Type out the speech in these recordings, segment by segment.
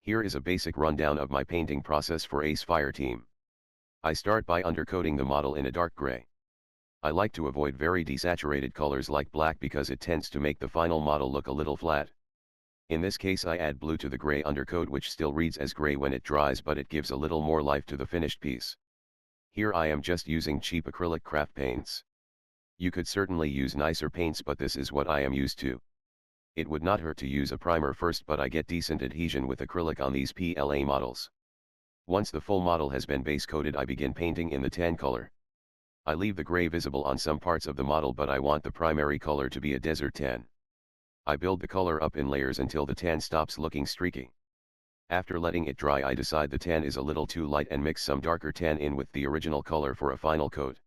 Here is a basic rundown of my painting process for A.C.E Fireteam. I start by undercoating the model in a dark gray. I like to avoid very desaturated colors like black because it tends to make the final model look a little flat. In this case I add blue to the gray undercoat, which still reads as gray when it dries, but it gives a little more life to the finished piece. Here I am just using cheap acrylic craft paints. You could certainly use nicer paints, but this is what I am used to. It would not hurt to use a primer first, but I get decent adhesion with acrylic on these PLA models. Once the full model has been base coated, I begin painting in the tan color. I leave the gray visible on some parts of the model, but I want the primary color to be a desert tan. I build the color up in layers until the tan stops looking streaky. After letting it dry, I decide the tan is a little too light and mix some darker tan in with the original color for a final coat.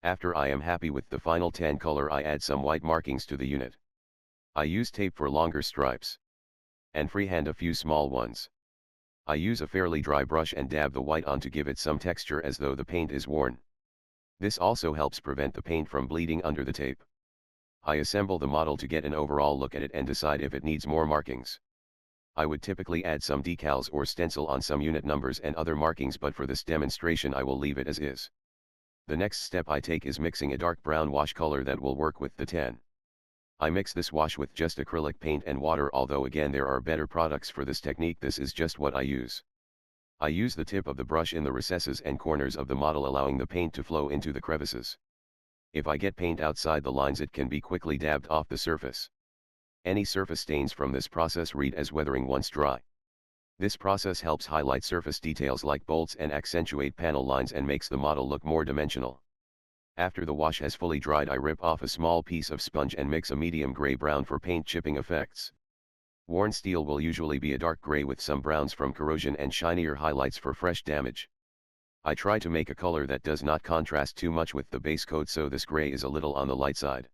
After I am happy with the final tan color, I add some white markings to the unit. I use tape for longer stripes, and freehand a few small ones. I use a fairly dry brush and dab the white on to give it some texture as though the paint is worn. This also helps prevent the paint from bleeding under the tape. I assemble the model to get an overall look at it and decide if it needs more markings. I would typically add some decals or stencil on some unit numbers and other markings, but for this demonstration I will leave it as is. The next step I take is mixing a dark brown wash color that will work with the tan. I mix this wash with just acrylic paint and water, although again there are better products for this technique. This is just what I use. I use the tip of the brush in the recesses and corners of the model, allowing the paint to flow into the crevices. If I get paint outside the lines, it can be quickly dabbed off the surface. Any surface stains from this process read as weathering once dry. This process helps highlight surface details like bolts and accentuate panel lines and makes the model look more dimensional. After the wash has fully dried, I rip off a small piece of sponge and mix a medium gray-brown for paint chipping effects. Worn steel will usually be a dark gray with some browns from corrosion and shinier highlights for fresh damage. I try to make a color that does not contrast too much with the base coat, so this gray is a little on the light side.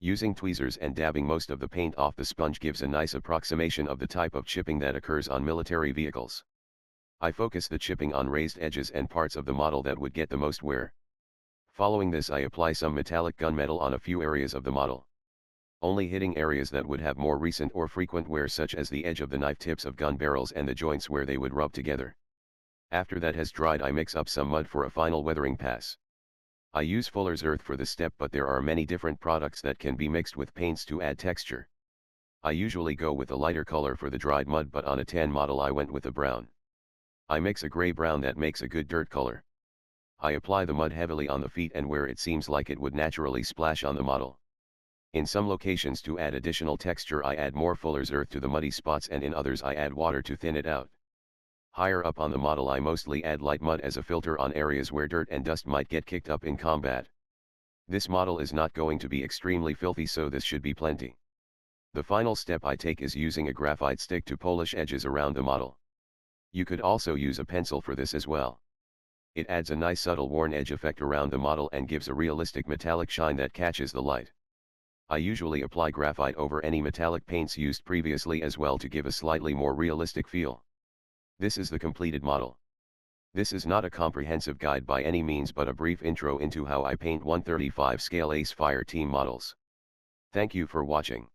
Using tweezers and dabbing most of the paint off the sponge gives a nice approximation of the type of chipping that occurs on military vehicles. I focus the chipping on raised edges and parts of the model that would get the most wear. Following this, I apply some metallic gunmetal on a few areas of the model. Only hitting areas that would have more recent or frequent wear, such as the edge of the knife tips of gun barrels and the joints where they would rub together. After that has dried, I mix up some mud for a final weathering pass. I use Fuller's Earth for this step, but there are many different products that can be mixed with paints to add texture. I usually go with a lighter color for the dried mud, but on a tan model I went with a brown. I mix a gray-brown that makes a good dirt color. I apply the mud heavily on the feet and where it seems like it would naturally splash on the model. In some locations, to add additional texture, I add more Fuller's Earth to the muddy spots, and in others I add water to thin it out. Higher up on the model I mostly add light mud as a filter on areas where dirt and dust might get kicked up in combat. This model is not going to be extremely filthy, so this should be plenty. The final step I take is using a graphite stick to polish edges around the model. You could also use a pencil for this as well. It adds a nice subtle worn edge effect around the model and gives a realistic metallic shine that catches the light. I usually apply graphite over any metallic paints used previously as well to give a slightly more realistic feel. This is the completed model. This is not a comprehensive guide by any means, but a brief intro into how I paint 1/35 scale A.C.E Fireteam models. Thank you for watching.